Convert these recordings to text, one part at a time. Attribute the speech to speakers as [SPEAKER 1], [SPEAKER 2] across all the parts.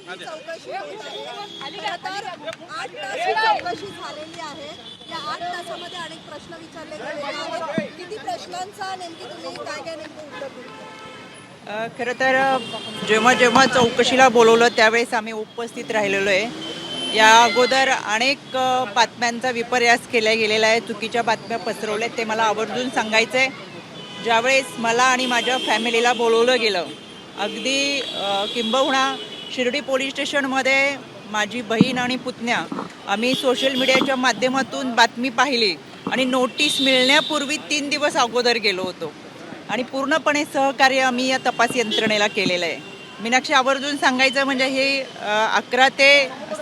[SPEAKER 1] चौकशी होत आहे. खरं तर 8 तास ही चौकशी झालेली आहे. या 8 तासामध्ये अनेक प्रश्न विचारले गेलेले आहेत. किती प्रश्नांचा नेमकी तुम्ही काय नेमकं उत्तर दिलं?
[SPEAKER 2] खरं तर जेव्हा जेव्हा चौकशीला बोलवलं त्यावेळेस आम्ही उपस्थित राहिलेलो आहे. या अगोदर अनेक बातम्यांचा विपर्यास केला गेलेला आहे, चुकीच्या बातम्या पसरवल्यात, ते मला आवर्जून सांगायचं आहे. ज्यावेळेस मला आणि माझ्या फॅमिलीला बोलवलं गेलं, अगदी किंबहुना शिर्डी पोलीस स्टेशनमध्ये माझी बहीण आणि पुतण्या आम्ही सोशल मीडियाच्या माध्यमातून बातमी पाहिली आणि नोटीस मिळण्यापूर्वी 3 दिवस अगोदर गेलो होतो आणि पूर्णपणे सहकार्य आम्ही या तपास यंत्रणेला केलेलं आहे. मीनाक्षी, आवर्जून सांगायचं म्हणजे ही 11 ते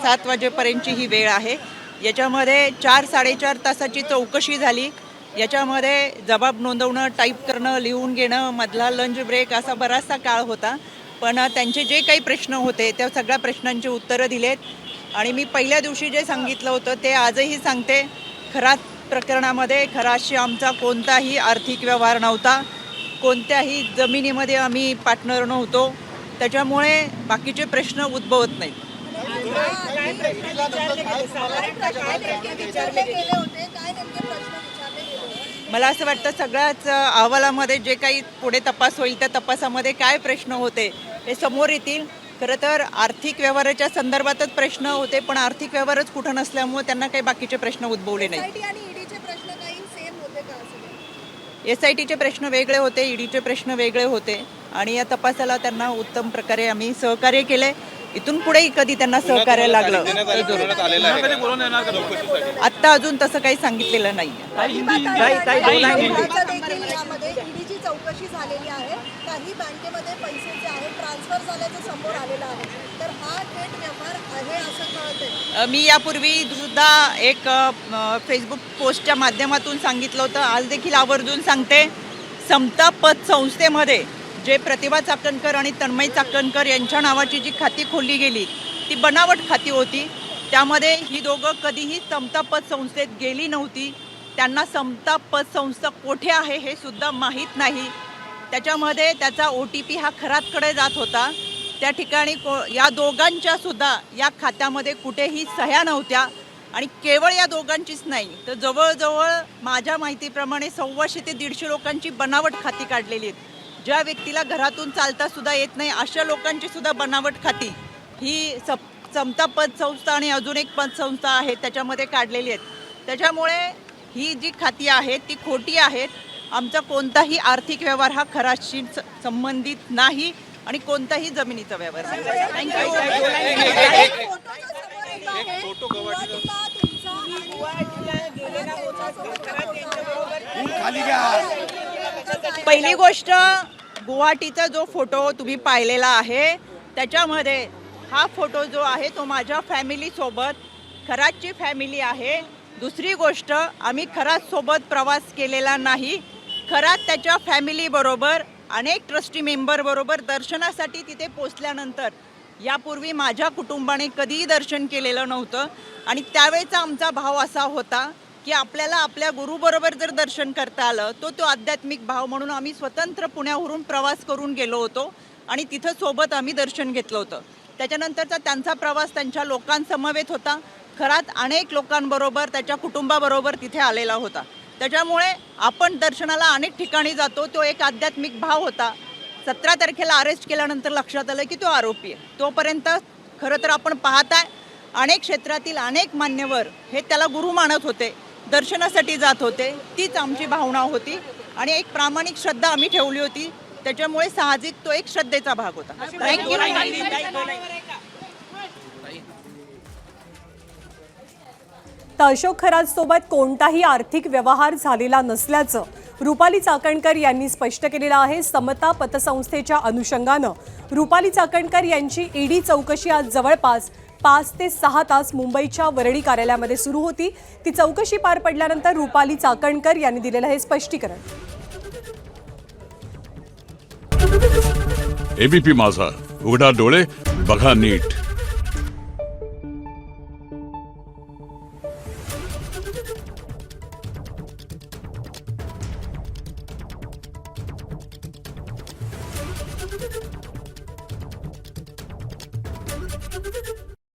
[SPEAKER 2] 7 वाजेपर्यंतची ही वेळ आहे. याच्यामध्ये 4-4.5 तासाची चौकशी झाली. याच्यामध्ये जबाब नोंदवणं, टाईप करणं, लिहून घेणं, मधला लंच ब्रेक असा बराचसा काळ होता. पण त्यांचे जे काही प्रश्न होते त्या सगळ्या प्रश्नांची उत्तरं दिलेत आणि मी पहिल्या दिवशी जे सांगितलं होतं ते आजही सांगते. खरात प्रकरणामध्ये खराशी आमचा कोणताही आर्थिक व्यवहार नव्हता, कोणत्याही जमिनीमध्ये आम्ही पार्टनर नव्हतो. त्याच्यामुळे बाकीचे प्रश्न उद्भवत नाहीत. मला असं वाटतं सगळ्याच अहवालामध्ये जे काही पुढे तपास होईल त्या तपासामध्ये काय प्रश्न होते हे समोर येतील. खरं तर आर्थिक व्यवहाराच्या संदर्भातच प्रश्न होते, पण आर्थिक व्यवहारच कुठं नसल्यामुळे त्यांना काही बाकीचे प्रश्न उद्भवले नाहीत. SITचे प्रश्न वेगळे होते, EDचे प्रश्न वेगळे होते आणि या तपासाला त्यांना उत्तम प्रकारे आम्ही सहकार्य केले. इथून पुढेही कधी त्यांना सहकार्य लागलं आत्ता अजून तसं काही सांगितलेलं नाही.
[SPEAKER 1] चौकशी झालेली आहे. काही बँकेमध्ये पैसे जे आहेत ट्रान्सफर झाल्याचं समोर आलेलं आहे, तर हा थेट व्यवहार आहे असं कळतंय.
[SPEAKER 2] मी यापूर्वी सुद्धा एक फेसबुक पोस्टच्या माध्यमातून सांगितलं होतं, आज देखील आवर्जून सांगते. समता पतसंस्थेमध्ये जे प्रतिभा चाकणकर आणि तन्मय चाकणकर यांच्या नावाची जी खाती खोलली गेली ती बनावट खाती होती. त्यामध्ये ही दोघं कधीही समता पतसंस्थेत गेली नव्हती. त्यांना समता पतसंस्था कोठे आहे हे सुद्धा माहीत नाही. त्याच्यामध्ये त्याचा OTP हा खरातकडे जात होता. त्या ठिकाणी या दोघांच्या सुद्धा या खात्यामध्ये कुठेही सह्या नव्हत्या आणि केवळ या दोघांचीच नाही तर जवळजवळ माझ्या माहितीप्रमाणे 125 ते 150 लोकांची बनावट खाती काढलेली आहेत. ज्या व्यक्तीला घरातून चालता सुद्धा येत नाही अशा लोकांची सुद्धा बनावट खाती ही समता पतसंस्था आणि अजून एक पतसंस्था आहे त्याच्यामध्ये काढलेली आहेत. त्याच्यामुळे ही जी खाती आहेत ती खोटी आहेत. आमचा कोणताही आर्थिक व्यवहार हा खराशी संबंधित नाही आणि कोणताही जमिनीचा व्यवहार नाही. पहिली गोष्ट, गुवाहाटीचा जो फोटो तुम्ही पाहिलेला आहे त्याच्यामध्ये हा फोटो जो आहे तो माझ्या फॅमिलीसोबत, खरातची फॅमिली आहे. दुसरी गोष्ट, आम्ही खरातसोबत प्रवास केलेला नाही. खरात त्याच्या फॅमिलीबरोबर अनेक ट्रस्टी मेंबरबरोबर दर्शनासाठी तिथे पोचल्यानंतर यापूर्वी माझ्या कुटुंबाने कधीही दर्शन केलेलं नव्हतं आणि त्यावेळेचा आमचा भाव असा होता की आपल्याला आपल्या गुरुबरोबर जर दर्शन करता आलं तो आध्यात्मिक भाव म्हणून आम्ही स्वतंत्र पुण्यावरून प्रवास करून गेलो होतो आणि तिथं सोबत आम्ही दर्शन घेतलं होतं. त्याच्यानंतरचा त्यांचा प्रवास त्यांच्या लोकांसमवेत होता. खरात अनेक लोकांबरोबर त्याच्या कुटुंबाबरोबर तिथे आलेला होता. त्याच्यामुळे आपण दर्शनाला अनेक ठिकाणी जातो, तो एक आध्यात्मिक भाव होता. 17 तारखेला अरेस्ट केल्यानंतर लक्षात आलं की तो आरोपी आहे. तोपर्यंत खरं तर आपण पाहताय अनेक क्षेत्रातील अनेक मान्यवर हे त्याला गुरु मानत होते, दर्शनासाठी जात होते. तीच आमची भावना होती आणि एक प्रामाणिक श्रद्धा आम्ही ठेवली होती. त्याच्यामुळे साहजिक तो एक श्रद्धेचा भाग होता. थँक्यू.
[SPEAKER 3] तर अशोक खरातसोबत कोणताही आर्थिक व्यवहार झालेला नसल्याचं रुपाली चाकणकर यांनी स्पष्ट केलेलं आहे. समता पतसंस्थेच्या अनुषंगानं रुपाली चाकणकर यांची ED चौकशी आज जवळपास 5 ते 6 तास मुंबईच्या वरळी कार्यालयामध्ये सुरू होती. ती चौकशी पार पडल्यानंतर रुपाली चाकणकर यांनी दिलेलं हे स्पष्टीकरण.
[SPEAKER 4] ABP माझा, उघडा डोळे बघा नीट.